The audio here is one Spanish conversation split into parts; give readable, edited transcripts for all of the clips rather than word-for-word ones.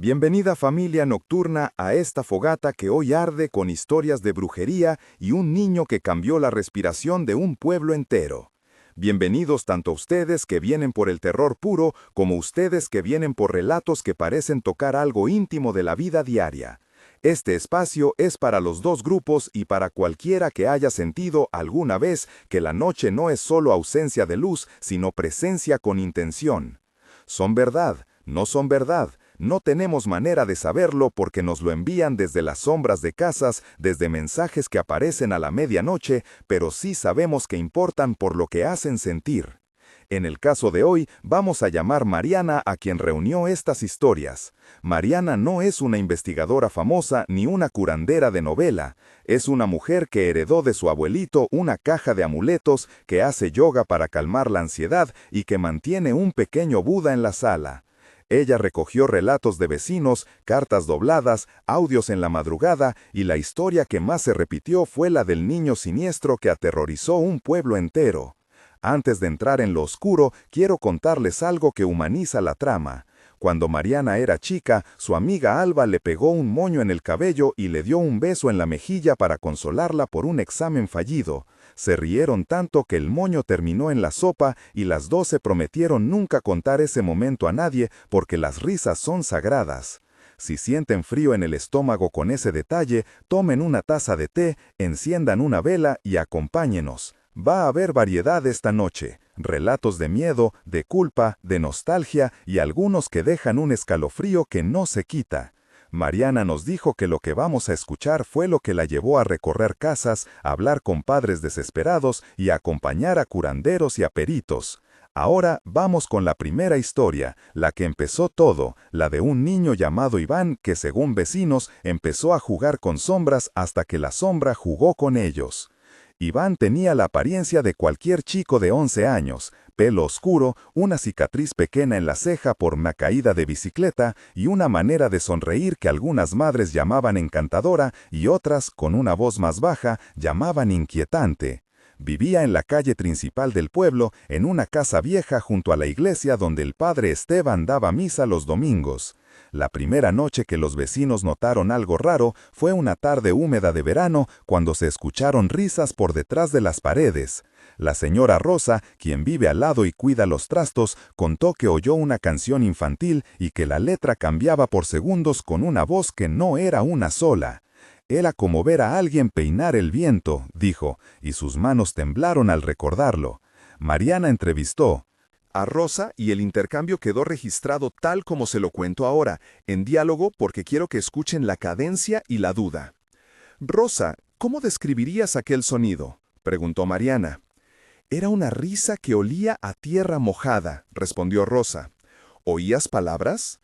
Bienvenida familia nocturna a esta fogata que hoy arde con historias de brujería y un niño que cambió la respiración de un pueblo entero. Bienvenidos tanto ustedes que vienen por el terror puro como ustedes que vienen por relatos que parecen tocar algo íntimo de la vida diaria. Este espacio es para los dos grupos y para cualquiera que haya sentido alguna vez que la noche no es solo ausencia de luz, sino presencia con intención. ¿Son verdad? ¿No son verdad? No tenemos manera de saberlo porque nos lo envían desde las sombras de casas, desde mensajes que aparecen a la medianoche, pero sí sabemos que importan por lo que hacen sentir. En el caso de hoy, vamos a llamar Mariana a quien reunió estas historias. Mariana no es una investigadora famosa ni una curandera de novela. Es una mujer que heredó de su abuelito una caja de amuletos, que hace yoga para calmar la ansiedad y que mantiene un pequeño Buda en la sala. Ella recogió relatos de vecinos, cartas dobladas, audios en la madrugada, y la historia que más se repitió fue la del niño siniestro que aterrorizó un pueblo entero. Antes de entrar en lo oscuro, quiero contarles algo que humaniza la trama. Cuando Mariana era chica, su amiga Alba le pegó un moño en el cabello y le dio un beso en la mejilla para consolarla por un examen fallido. Se rieron tanto que el moño terminó en la sopa y las dos se prometieron nunca contar ese momento a nadie porque las risas son sagradas. Si sienten frío en el estómago con ese detalle, tomen una taza de té, enciendan una vela y acompáñenos. Va a haber variedad esta noche, relatos de miedo, de culpa, de nostalgia y algunos que dejan un escalofrío que no se quita. Mariana nos dijo que lo que vamos a escuchar fue lo que la llevó a recorrer casas, a hablar con padres desesperados y a acompañar a curanderos y a peritos. Ahora vamos con la primera historia, la que empezó todo, la de un niño llamado Iván que, según vecinos, empezó a jugar con sombras hasta que la sombra jugó con ellos. Iván tenía la apariencia de cualquier chico de 11 años, pelo oscuro, una cicatriz pequeña en la ceja por una caída de bicicleta y una manera de sonreír que algunas madres llamaban encantadora y otras, con una voz más baja, llamaban inquietante. Vivía en la calle principal del pueblo, en una casa vieja junto a la iglesia donde el padre Esteban daba misa los domingos. La primera noche que los vecinos notaron algo raro fue una tarde húmeda de verano cuando se escucharon risas por detrás de las paredes. La señora Rosa, quien vive al lado y cuida los trastos, contó que oyó una canción infantil y que la letra cambiaba por segundos con una voz que no era una sola. Era como ver a alguien peinar el viento, dijo, y sus manos temblaron al recordarlo. Mariana entrevistó a Rosa y el intercambio quedó registrado tal como se lo cuento ahora, en diálogo porque quiero que escuchen la cadencia y la duda. Rosa, ¿cómo describirías aquel sonido?, preguntó Mariana. Era una risa que olía a tierra mojada, respondió Rosa. ¿Oías palabras?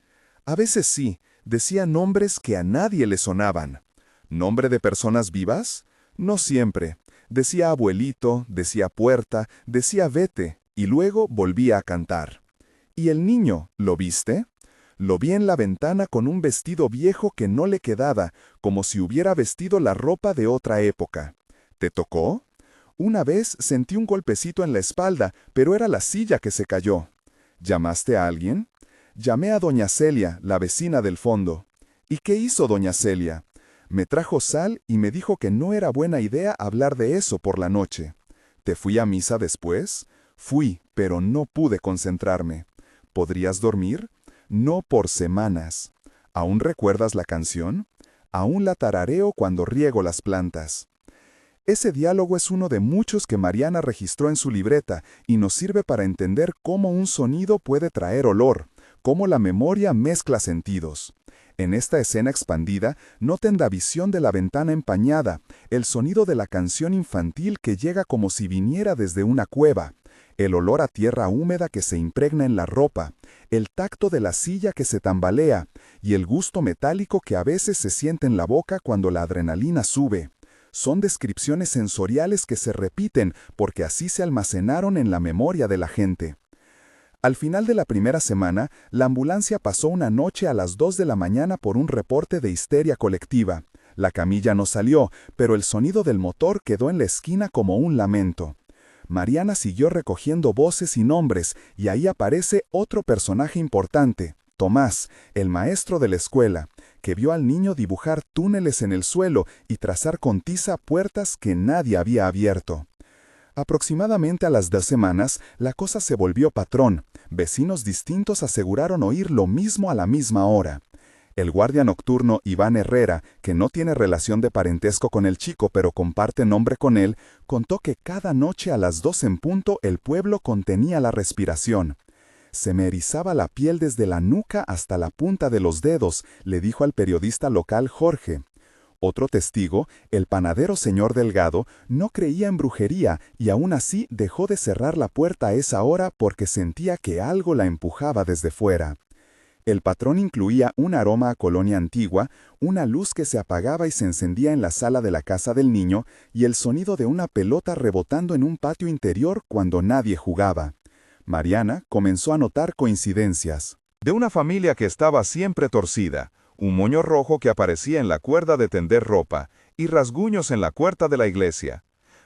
A veces sí, decía nombres que a nadie le sonaban. ¿Nombre de personas vivas? No siempre. Decía abuelito, decía puerta, decía vete. Y luego volvía a cantar. ¿Y el niño, lo viste? Lo vi en la ventana con un vestido viejo que no le quedaba, como si hubiera vestido la ropa de otra época. ¿Te tocó? Una vez sentí un golpecito en la espalda, pero era la silla que se cayó. ¿Llamaste a alguien? Llamé a doña Celia, la vecina del fondo. ¿Y qué hizo doña Celia? Me trajo sal y me dijo que no era buena idea hablar de eso por la noche. ¿Te fui a misa después? Fui, pero no pude concentrarme. ¿Podrías dormir? No por semanas. ¿Aún recuerdas la canción? Aún la tarareo cuando riego las plantas. Ese diálogo es uno de muchos que Mariana registró en su libreta y nos sirve para entender cómo un sonido puede traer olor, cómo la memoria mezcla sentidos. En esta escena expandida, noten la visión de la ventana empañada, el sonido de la canción infantil que llega como si viniera desde una cueva, el olor a tierra húmeda que se impregna en la ropa, el tacto de la silla que se tambalea y el gusto metálico que a veces se siente en la boca cuando la adrenalina sube. Son descripciones sensoriales que se repiten porque así se almacenaron en la memoria de la gente. Al final de la primera semana, la ambulancia pasó una noche a las 2 de la mañana por un reporte de histeria colectiva. La camilla no salió, pero el sonido del motor quedó en la esquina como un lamento. Mariana siguió recogiendo voces y nombres, y ahí aparece otro personaje importante, Tomás, el maestro de la escuela, que vio al niño dibujar túneles en el suelo y trazar con tiza puertas que nadie había abierto. Aproximadamente a las 2 semanas, la cosa se volvió patrón. Vecinos distintos aseguraron oír lo mismo a la misma hora. El guardia nocturno Iván Herrera, que no tiene relación de parentesco con el chico pero comparte nombre con él, contó que cada noche a las 2 en punto el pueblo contenía la respiración. Se me erizaba la piel desde la nuca hasta la punta de los dedos, le dijo al periodista local Jorge. Otro testigo, el panadero señor Delgado, no creía en brujería y aún así dejó de cerrar la puerta a esa hora porque sentía que algo la empujaba desde fuera. El patrón incluía un aroma a colonia antigua, una luz que se apagaba y se encendía en la sala de la casa del niño y el sonido de una pelota rebotando en un patio interior cuando nadie jugaba. Mariana comenzó a notar coincidencias. De una familia que estaba siempre torcida, un moño rojo que aparecía en la cuerda de tender ropa y rasguños en la puerta de la iglesia.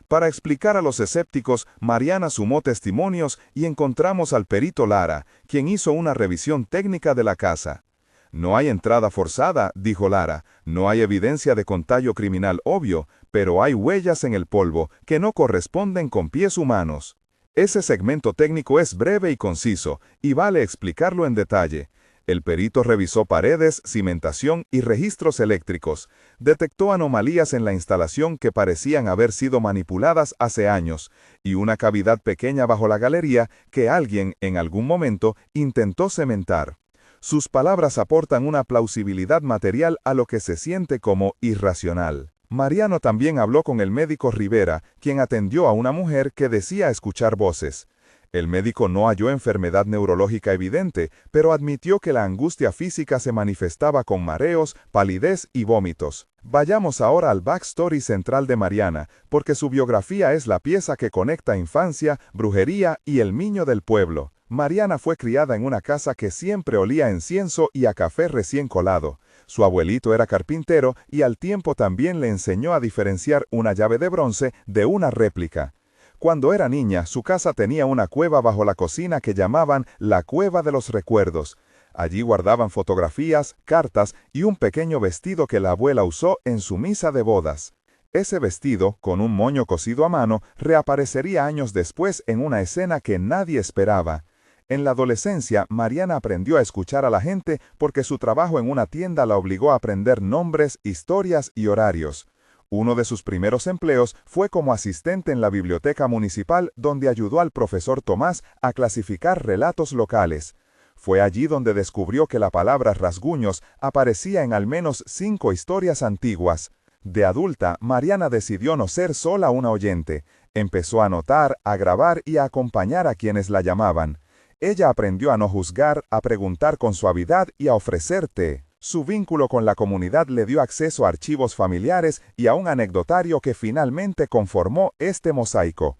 Para explicar a los escépticos, Mariana sumó testimonios y encontramos al perito Lara, quien hizo una revisión técnica de la casa. No hay entrada forzada, dijo Lara, no hay evidencia de contagio criminal obvio, pero hay huellas en el polvo que no corresponden con pies humanos. Ese segmento técnico es breve y conciso, y vale explicarlo en detalle. El perito revisó paredes, cimentación y registros eléctricos. Detectó anomalías en la instalación que parecían haber sido manipuladas hace años, y una cavidad pequeña bajo la galería que alguien, en algún momento, intentó cementar. Sus palabras aportan una plausibilidad material a lo que se siente como irracional. Mariano también habló con el médico Rivera, quien atendió a una mujer que decía escuchar voces. El médico no halló enfermedad neurológica evidente, pero admitió que la angustia física se manifestaba con mareos, palidez y vómitos. Vayamos ahora al backstory central de Mariana, porque su biografía es la pieza que conecta infancia, brujería y el niño del pueblo. Mariana fue criada en una casa que siempre olía a incienso y a café recién colado. Su abuelito era carpintero y al tiempo también le enseñó a diferenciar una llave de bronce de una réplica. Cuando era niña, su casa tenía una cueva bajo la cocina que llamaban la Cueva de los Recuerdos. Allí guardaban fotografías, cartas y un pequeño vestido que la abuela usó en su misa de bodas. Ese vestido, con un moño cosido a mano, reaparecería años después en una escena que nadie esperaba. En la adolescencia, Mariana aprendió a escuchar a la gente porque su trabajo en una tienda la obligó a aprender nombres, historias y horarios. Uno de sus primeros empleos fue como asistente en la biblioteca municipal donde ayudó al profesor Tomás a clasificar relatos locales. Fue allí donde descubrió que la palabra rasguños aparecía en al menos 5 historias antiguas. De adulta, Mariana decidió no ser sola una oyente. Empezó a anotar, a grabar y a acompañar a quienes la llamaban. Ella aprendió a no juzgar, a preguntar con suavidad y a ofrecer té. Su vínculo con la comunidad le dio acceso a archivos familiares y a un anecdotario que finalmente conformó este mosaico.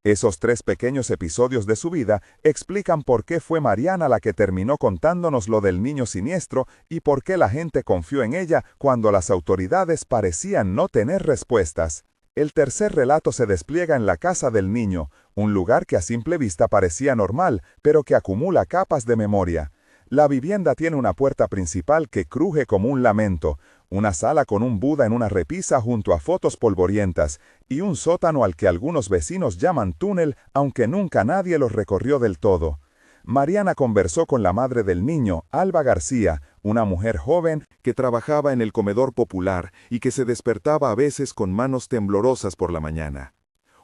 Esos 3 pequeños episodios de su vida explican por qué fue Mariana la que terminó contándonos lo del niño siniestro y por qué la gente confió en ella cuando las autoridades parecían no tener respuestas. El tercer relato se despliega en la casa del niño, un lugar que a simple vista parecía normal, pero que acumula capas de memoria. La vivienda tiene una puerta principal que cruje como un lamento, una sala con un Buda en una repisa junto a fotos polvorientas, y un sótano al que algunos vecinos llaman túnel, aunque nunca nadie lo recorrió del todo. Mariana conversó con la madre del niño, Alba García, una mujer joven que trabajaba en el comedor popular y que se despertaba a veces con manos temblorosas por la mañana.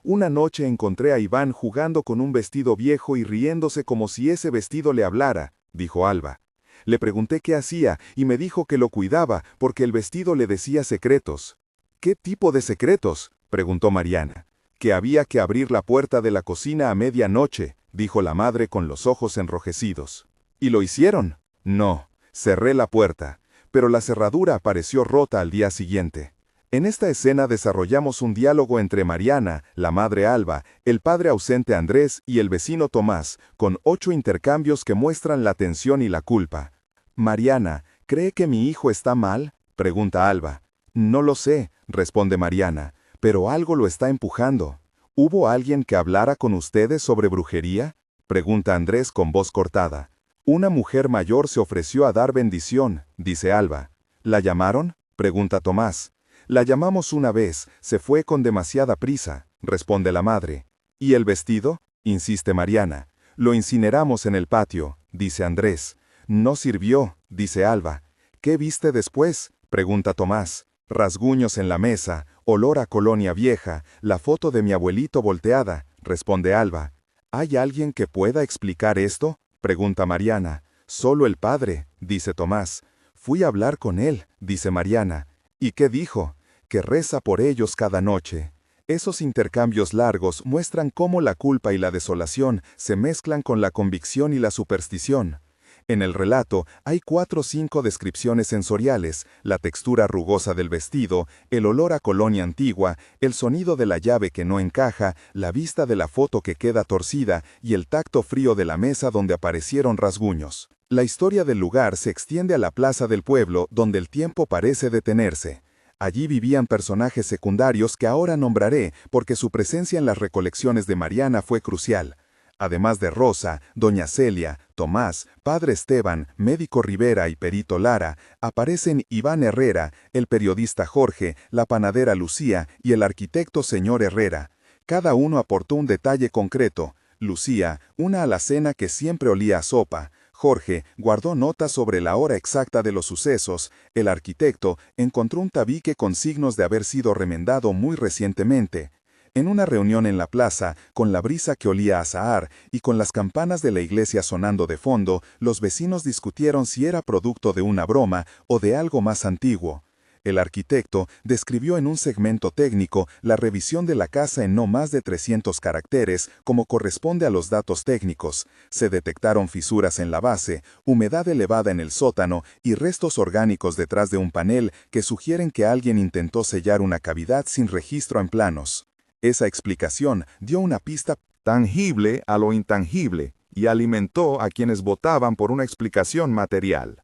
Una noche encontré a Iván jugando con un vestido viejo y riéndose como si ese vestido le hablara, dijo Alba. Le pregunté qué hacía y me dijo que lo cuidaba porque el vestido le decía secretos. ¿Qué tipo de secretos?, preguntó Mariana. Que había que abrir la puerta de la cocina a medianoche, dijo la madre con los ojos enrojecidos. ¿Y lo hicieron? No, cerré la puerta, pero la cerradura apareció rota al día siguiente. En esta escena desarrollamos un diálogo entre Mariana, la madre Alba, el padre ausente Andrés y el vecino Tomás, con 8 intercambios que muestran la tensión y la culpa. Mariana, ¿cree que mi hijo está mal?, pregunta Alba. No lo sé, responde Mariana, pero algo lo está empujando. ¿Hubo alguien que hablara con ustedes sobre brujería?, pregunta Andrés con voz cortada. Una mujer mayor se ofreció a dar bendición, dice Alba. ¿La llamaron?, pregunta Tomás. La llamamos una vez, se fue con demasiada prisa, responde la madre. ¿Y el vestido?, insiste Mariana. Lo incineramos en el patio, dice Andrés. No sirvió, dice Alba. ¿Qué viste después?, pregunta Tomás. Rasguños en la mesa, olor a colonia vieja, la foto de mi abuelito volteada, responde Alba. ¿Hay alguien que pueda explicar esto?, pregunta Mariana. Solo el padre, dice Tomás. Fui a hablar con él, dice Mariana. ¿Y qué dijo? Que reza por ellos cada noche. Esos intercambios largos muestran cómo la culpa y la desolación se mezclan con la convicción y la superstición. En el relato hay 4 o 5 descripciones sensoriales: la textura rugosa del vestido, el olor a colonia antigua, el sonido de la llave que no encaja, la vista de la foto que queda torcida y el tacto frío de la mesa donde aparecieron rasguños. La historia del lugar se extiende a la plaza del pueblo, donde el tiempo parece detenerse. Allí vivían personajes secundarios que ahora nombraré porque su presencia en las recolecciones de Mariana fue crucial. Además de Rosa, Doña Celia, Tomás, Padre Esteban, Médico Rivera y Perito Lara, aparecen Iván Herrera, el periodista Jorge, la panadera Lucía y el arquitecto señor Herrera. Cada uno aportó un detalle concreto. Lucía, una alacena que siempre olía a sopa. Jorge guardó notas sobre la hora exacta de los sucesos. El arquitecto encontró un tabique con signos de haber sido remendado muy recientemente. En una reunión en la plaza, con la brisa que olía a azahar y con las campanas de la iglesia sonando de fondo, los vecinos discutieron si era producto de una broma o de algo más antiguo. El arquitecto describió en un segmento técnico la revisión de la casa en no más de 300 caracteres, como corresponde a los datos técnicos. Se detectaron fisuras en la base, humedad elevada en el sótano y restos orgánicos detrás de un panel que sugieren que alguien intentó sellar una cavidad sin registro en planos. Esa explicación dio una pista tangible a lo intangible y alimentó a quienes votaban por una explicación material.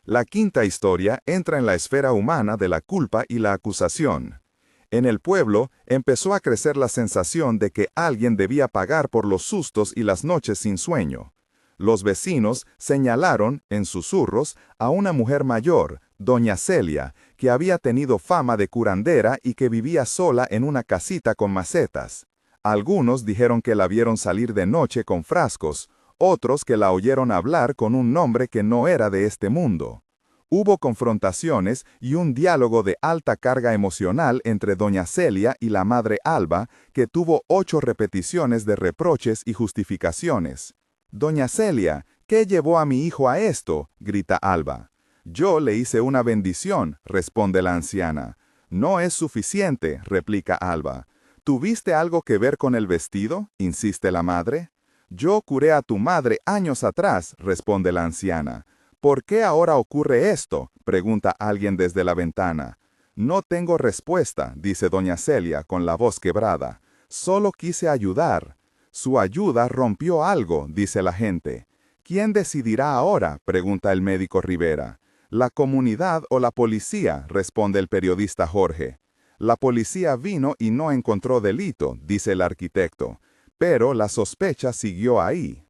La quinta historia entra en la esfera humana de la culpa y la acusación. En el pueblo empezó a crecer la sensación de que alguien debía pagar por los sustos y las noches sin sueño. Los vecinos señalaron, en susurros, a una mujer mayor, Doña Celia, que había tenido fama de curandera y que vivía sola en una casita con macetas. Algunos dijeron que la vieron salir de noche con frascos, otros que la oyeron hablar con un nombre que no era de este mundo. Hubo confrontaciones y un diálogo de alta carga emocional entre Doña Celia y la madre Alba, que tuvo 8 repeticiones de reproches y justificaciones. «Doña Celia, ¿qué llevó a mi hijo a esto?», grita Alba. «Yo le hice una bendición», responde la anciana. «No es suficiente», replica Alba. «¿Tuviste algo que ver con el vestido?», insiste la madre. «Yo curé a tu madre años atrás», responde la anciana. «¿Por qué ahora ocurre esto?», pregunta alguien desde la ventana. «No tengo respuesta», dice Doña Celia con la voz quebrada. «Solo quise ayudar». «Su ayuda rompió algo», dice la gente. «¿Quién decidirá ahora?», pregunta el médico Rivera. «¿La comunidad o la policía?», responde el periodista Jorge. «La policía vino y no encontró delito», dice el arquitecto. Pero la sospecha siguió ahí.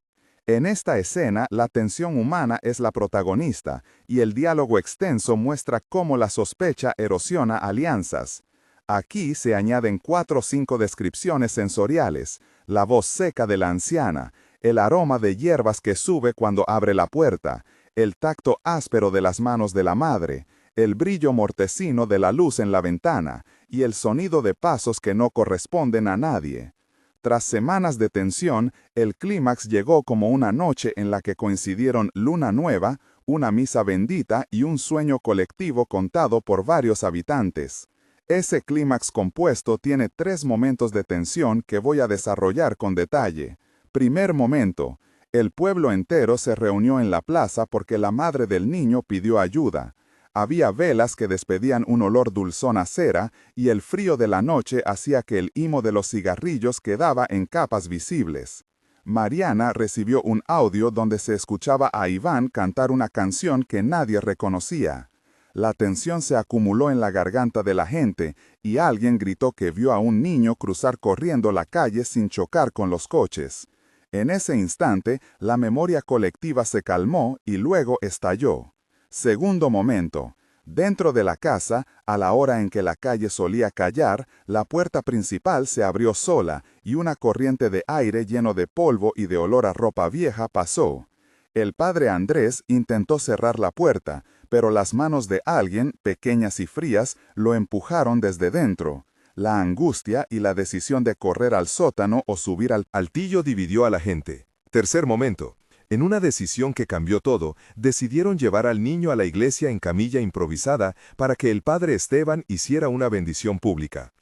En esta escena, la tensión humana es la protagonista, y el diálogo extenso muestra cómo la sospecha erosiona alianzas. Aquí se añaden 4 o 5 descripciones sensoriales: la voz seca de la anciana, el aroma de hierbas que sube cuando abre la puerta, el tacto áspero de las manos de la madre, el brillo mortecino de la luz en la ventana, y el sonido de pasos que no corresponden a nadie. Tras semanas de tensión, el clímax llegó como una noche en la que coincidieron luna nueva, una misa bendita y un sueño colectivo contado por varios habitantes. Ese clímax compuesto tiene 3 momentos de tensión que voy a desarrollar con detalle. Primer momento: el pueblo entero se reunió en la plaza porque la madre del niño pidió ayuda. Había velas que despedían un olor dulzón a cera y el frío de la noche hacía que el humo de los cigarrillos quedaba en capas visibles. Mariana recibió un audio donde se escuchaba a Iván cantar una canción que nadie reconocía. La tensión se acumuló en la garganta de la gente y alguien gritó que vio a un niño cruzar corriendo la calle sin chocar con los coches. En ese instante, la memoria colectiva se calmó y luego estalló. Segundo momento. Dentro de la casa, a la hora en que la calle solía callar, la puerta principal se abrió sola y una corriente de aire lleno de polvo y de olor a ropa vieja pasó. El padre Andrés intentó cerrar la puerta, pero las manos de alguien, pequeñas y frías, lo empujaron desde dentro. La angustia y la decisión de correr al sótano o subir al altillo dividió a la gente. Tercer momento. En una decisión que cambió todo, decidieron llevar al niño a la iglesia en camilla improvisada para que el padre Esteban hiciera una bendición pública.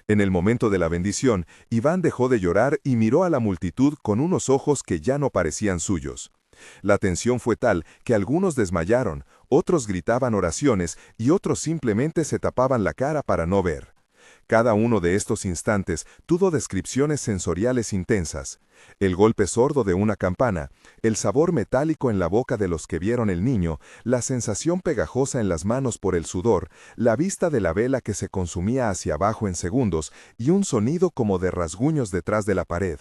En el momento de la bendición, Iván dejó de llorar y miró a la multitud con unos ojos que ya no parecían suyos. La tensión fue tal que algunos desmayaron, otros gritaban oraciones y otros simplemente se tapaban la cara para no ver. Cada uno de estos instantes tuvo descripciones sensoriales intensas. El golpe sordo de una campana, el sabor metálico en la boca de los que vieron el niño, la sensación pegajosa en las manos por el sudor, la vista de la vela que se consumía hacia abajo en segundos y un sonido como de rasguños detrás de la pared.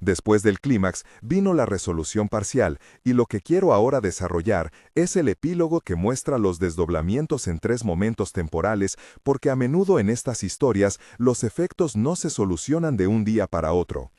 Después del clímax vino la resolución parcial, y lo que quiero ahora desarrollar es el epílogo que muestra los desdoblamientos en 3 momentos temporales, porque a menudo en estas historias los efectos no se solucionan de un día para otro.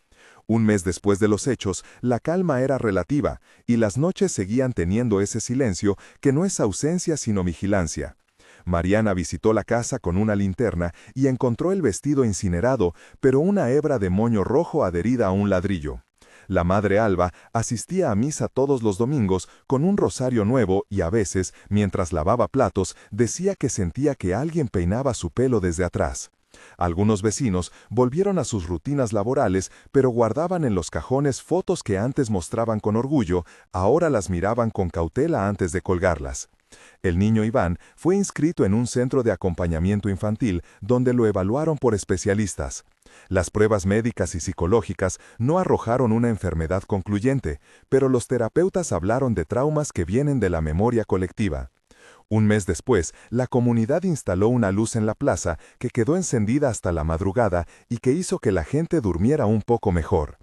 Un mes después de los hechos, la calma era relativa, y las noches seguían teniendo ese silencio que no es ausencia sino vigilancia. Mariana visitó la casa con una linterna y encontró el vestido incinerado, pero una hebra de moño rojo adherida a un ladrillo. La madre Alba asistía a misa todos los domingos con un rosario nuevo y a veces, mientras lavaba platos, decía que sentía que alguien peinaba su pelo desde atrás. Algunos vecinos volvieron a sus rutinas laborales, pero guardaban en los cajones fotos que antes mostraban con orgullo, ahora las miraban con cautela antes de colgarlas. El niño Iván fue inscrito en un centro de acompañamiento infantil donde lo evaluaron por especialistas. Las pruebas médicas y psicológicas no arrojaron una enfermedad concluyente, pero los terapeutas hablaron de traumas que vienen de la memoria colectiva. Un mes después, la comunidad instaló una luz en la plaza que quedó encendida hasta la madrugada y que hizo que la gente durmiera un poco mejor.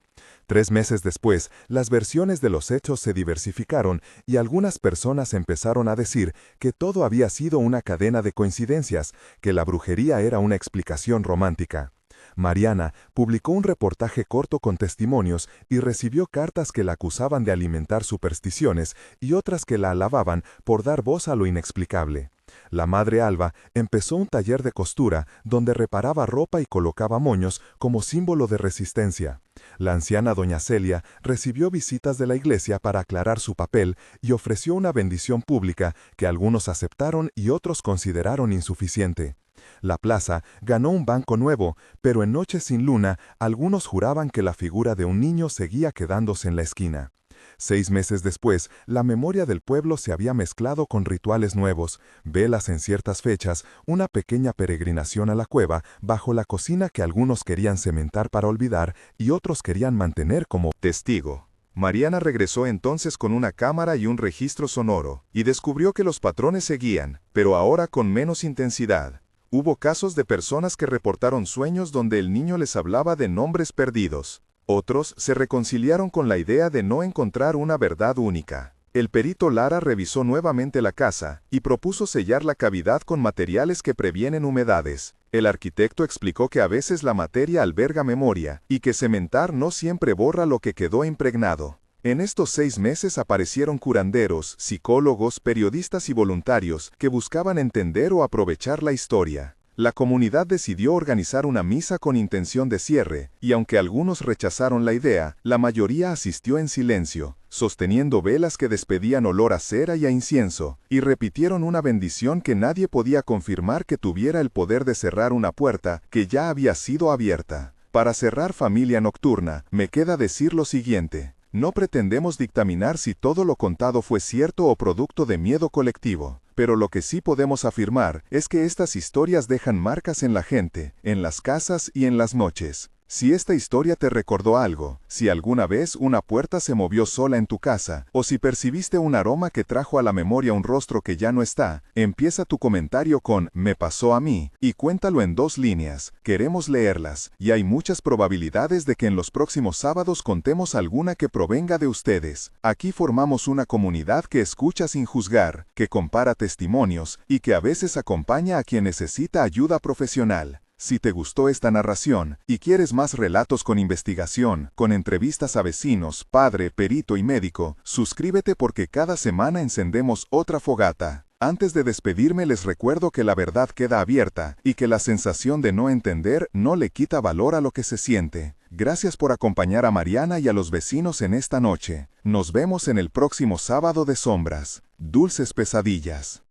3 meses después, las versiones de los hechos se diversificaron y algunas personas empezaron a decir que todo había sido una cadena de coincidencias, que la brujería era una explicación romántica. Mariana publicó un reportaje corto con testimonios y recibió cartas que la acusaban de alimentar supersticiones y otras que la alababan por dar voz a lo inexplicable. La madre Alba empezó un taller de costura donde reparaba ropa y colocaba moños como símbolo de resistencia. La anciana doña Celia recibió visitas de la iglesia para aclarar su papel y ofreció una bendición pública que algunos aceptaron y otros consideraron insuficiente. La plaza ganó un banco nuevo, pero en noches sin luna, algunos juraban que la figura de un niño seguía quedándose en la esquina. 6 meses después, la memoria del pueblo se había mezclado con rituales nuevos, velas en ciertas fechas, una pequeña peregrinación a la cueva, bajo la cocina que algunos querían cementar para olvidar y otros querían mantener como testigo. Mariana regresó entonces con una cámara y un registro sonoro, y descubrió que los patrones seguían, pero ahora con menos intensidad. Hubo casos de personas que reportaron sueños donde el niño les hablaba de nombres perdidos. Otros se reconciliaron con la idea de no encontrar una verdad única. El perito Lara revisó nuevamente la casa y propuso sellar la cavidad con materiales que previenen humedades. El arquitecto explicó que a veces la materia alberga memoria y que cementar no siempre borra lo que quedó impregnado. En estos 6 meses aparecieron curanderos, psicólogos, periodistas y voluntarios que buscaban entender o aprovechar la historia. La comunidad decidió organizar una misa con intención de cierre, y aunque algunos rechazaron la idea, la mayoría asistió en silencio, sosteniendo velas que despedían olor a cera y a incienso, y repitieron una bendición que nadie podía confirmar que tuviera el poder de cerrar una puerta que ya había sido abierta. Para cerrar Familia Nocturna, me queda decir lo siguiente. No pretendemos dictaminar si todo lo contado fue cierto o producto de miedo colectivo, pero lo que sí podemos afirmar es que estas historias dejan marcas en la gente, en las casas y en las noches. Si esta historia te recordó algo, si alguna vez una puerta se movió sola en tu casa, o si percibiste un aroma que trajo a la memoria un rostro que ya no está, empieza tu comentario con «Me pasó a mí» y cuéntalo en 2 líneas. Queremos leerlas, y hay muchas probabilidades de que en los próximos sábados contemos alguna que provenga de ustedes. Aquí formamos una comunidad que escucha sin juzgar, que compara testimonios y que a veces acompaña a quien necesita ayuda profesional. Si te gustó esta narración y quieres más relatos con investigación, con entrevistas a vecinos, padre, perito y médico, suscríbete porque cada semana encendemos otra fogata. Antes de despedirme les recuerdo que la verdad queda abierta y que la sensación de no entender no le quita valor a lo que se siente. Gracias por acompañar a Mariana y a los vecinos en esta noche. Nos vemos en el próximo sábado de sombras. Dulces pesadillas.